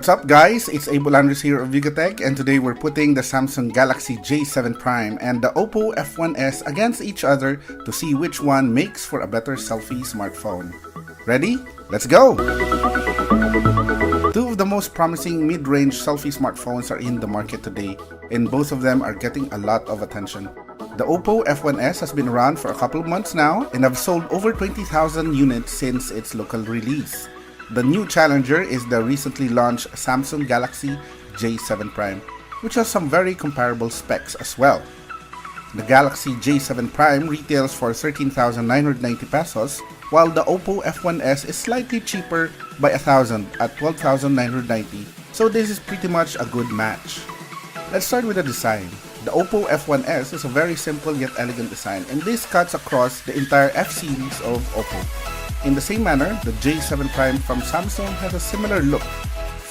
What's up guys, it's Abel Andres here of Vigatech, and today we're putting the Samsung Galaxy J7 Prime and the OPPO F1S against each other to see which one makes for a better selfie smartphone. Ready? Let's go! Two of the most promising mid-range selfie smartphones are in the market today, and both of them are getting a lot of attention. The OPPO F1S has been around for a couple of months now and have sold over 20,000 units since its local release. The new challenger is the recently launched Samsung Galaxy J7 Prime, which has some very comparable specs as well. The Galaxy J7 Prime retails for 13,990 pesos, while the OPPO F1S is slightly cheaper by 1,000 at 12,990, so this is pretty much a good match. Let's start with the design. The OPPO F1S is a very simple yet elegant design, and this cuts across the entire F series of OPPO. In the same manner, the J7 Prime from Samsung has a similar look.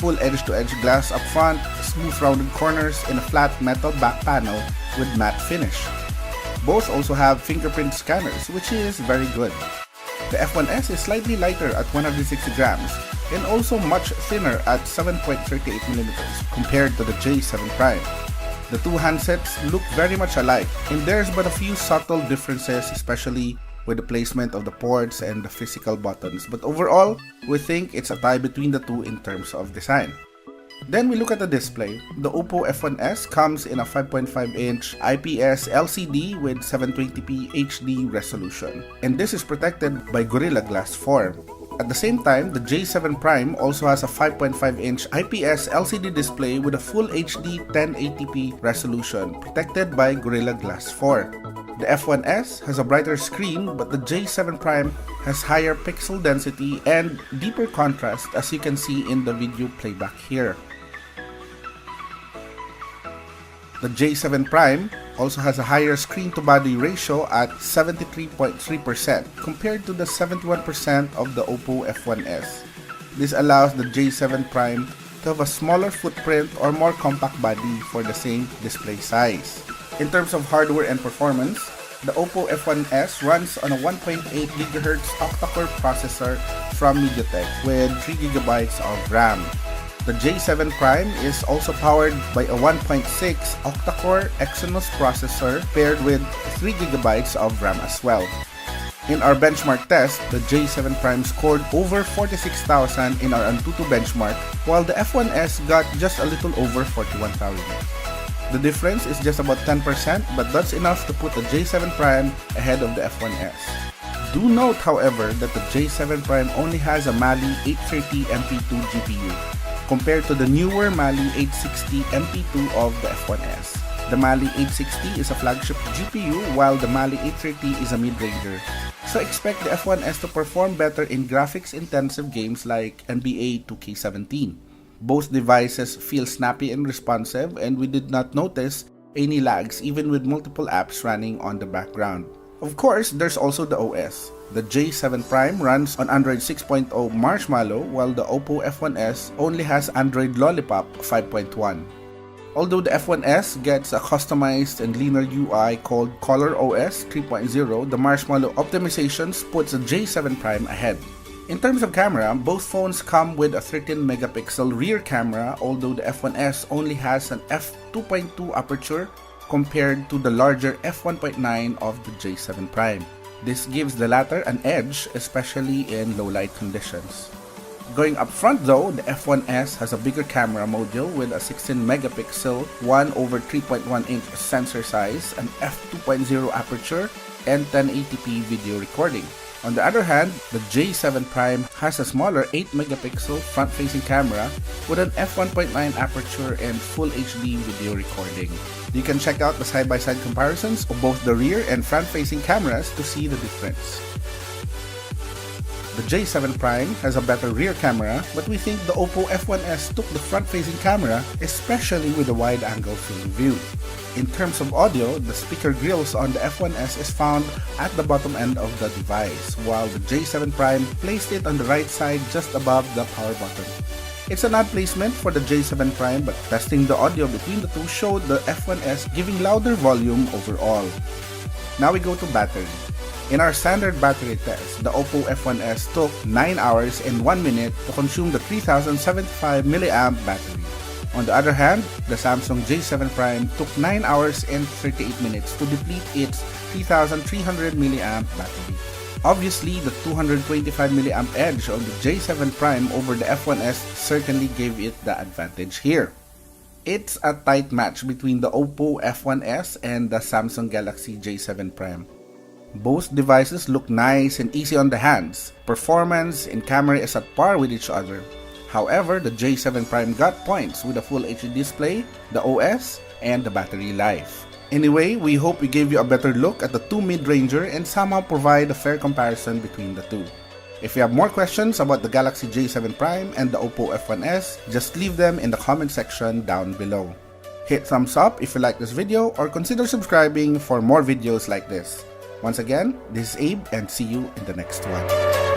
Full edge-to-edge glass up front, smooth rounded corners, and a flat metal back panel with matte finish. Both also have fingerprint scanners, which is very good. The F1S is slightly lighter at 160 grams and also much thinner at 7.38mm compared to the J7 Prime. The two handsets look very much alike, and there's but a few subtle differences, especially with the placement of the ports and the physical buttons, but overall, we think it's a tie between the two in terms of design. Then we look at the display. The OPPO F1S comes in a 5.5-inch IPS LCD with 720p HD resolution, and this is protected by Gorilla Glass 4. At the same time, the J7 Prime also has a 5.5-inch IPS LCD display with a full HD 1080p resolution, protected by Gorilla Glass 4. The F1S has a brighter screen, but the J7 Prime has higher pixel density and deeper contrast, as you can see in the video playback here. The J7 Prime also has a higher screen-to-body ratio at 73.3% compared to the 71% of the OPPO F1S. This allows the J7 Prime to have a smaller footprint or more compact body for the same display size. In terms of hardware and performance, the OPPO F1S runs on a 1.8 GHz octa-core processor from MediaTek with 3GB of RAM. The J7 Prime is also powered by a 1.6 octa-core Exynos processor paired with 3GB of RAM as well. In our benchmark test, the J7 Prime scored over 46,000 in our Antutu benchmark, while the F1S got just a little over 41,000. The difference is just about 10%, but that's enough to put the J7 Prime ahead of the F1S. Do note, however, that the J7 Prime only has a Mali 830 MP2 GPU, compared to the newer Mali 860 MP2 of the F1S. The Mali 860 is a flagship GPU, while the Mali 830 is a mid-ranger. So expect the F1S to perform better in graphics-intensive games like NBA 2K17. Both devices feel snappy and responsive, and we did not notice any lags even with multiple apps running on the background. Of course, there's also the OS. The J7 Prime runs on Android 6.0 Marshmallow, while the OPPO F1S only has Android Lollipop 5.1. Although the F1S gets a customized and leaner UI called ColorOS 3.0, the Marshmallow optimizations puts the J7 Prime ahead. In terms of camera, both phones come with a 13-megapixel rear camera, although the F1S only has an f2.2 aperture compared to the larger f1.9 of the J7 Prime. This gives the latter an edge, especially in low-light conditions. Going up front though, the F1S has a bigger camera module with a 16-megapixel 1/3.1-inch sensor size, an f2.0 aperture, and 1080p video recording. On the other hand, the J7 Prime has a smaller 8-megapixel front-facing camera with an f1.9 aperture and full HD video recording. You can check out the side-by-side comparisons of both the rear and front-facing cameras to see the difference. The J7 Prime has a better rear camera, but we think the OPPO F1S took the front-facing camera, especially with a wide-angle film view. In terms of audio, the speaker grills on the F1S is found at the bottom end of the device, while the J7 Prime placed it on the right side just above the power button. It's an odd placement for the J7 Prime, but testing the audio between the two showed the F1S giving louder volume overall. Now we go to battery. In our standard battery test, the OPPO F1S took 9 hours and 1 minute to consume the 3075 mAh battery. On the other hand, the Samsung J7 Prime took 9 hours and 38 minutes to deplete its 3300 mAh battery. Obviously, the 225 mAh edge on the J7 Prime over the F1S certainly gave it the advantage here. It's a tight match between the OPPO F1S and the Samsung Galaxy J7 Prime. Both devices look nice and easy on the hands. Performance and camera is at par with each other. However, the J7 Prime got points with a full HD display, the OS, and the battery life. Anyway, we hope we gave you a better look at the two mid-ranger and somehow provide a fair comparison between the two. If you have more questions about the Galaxy J7 Prime and the OPPO F1S, just leave them in the comment section down below. Hit thumbs up if you like this video or consider subscribing for more videos like this. Once again, this is Abe and see you in the next one.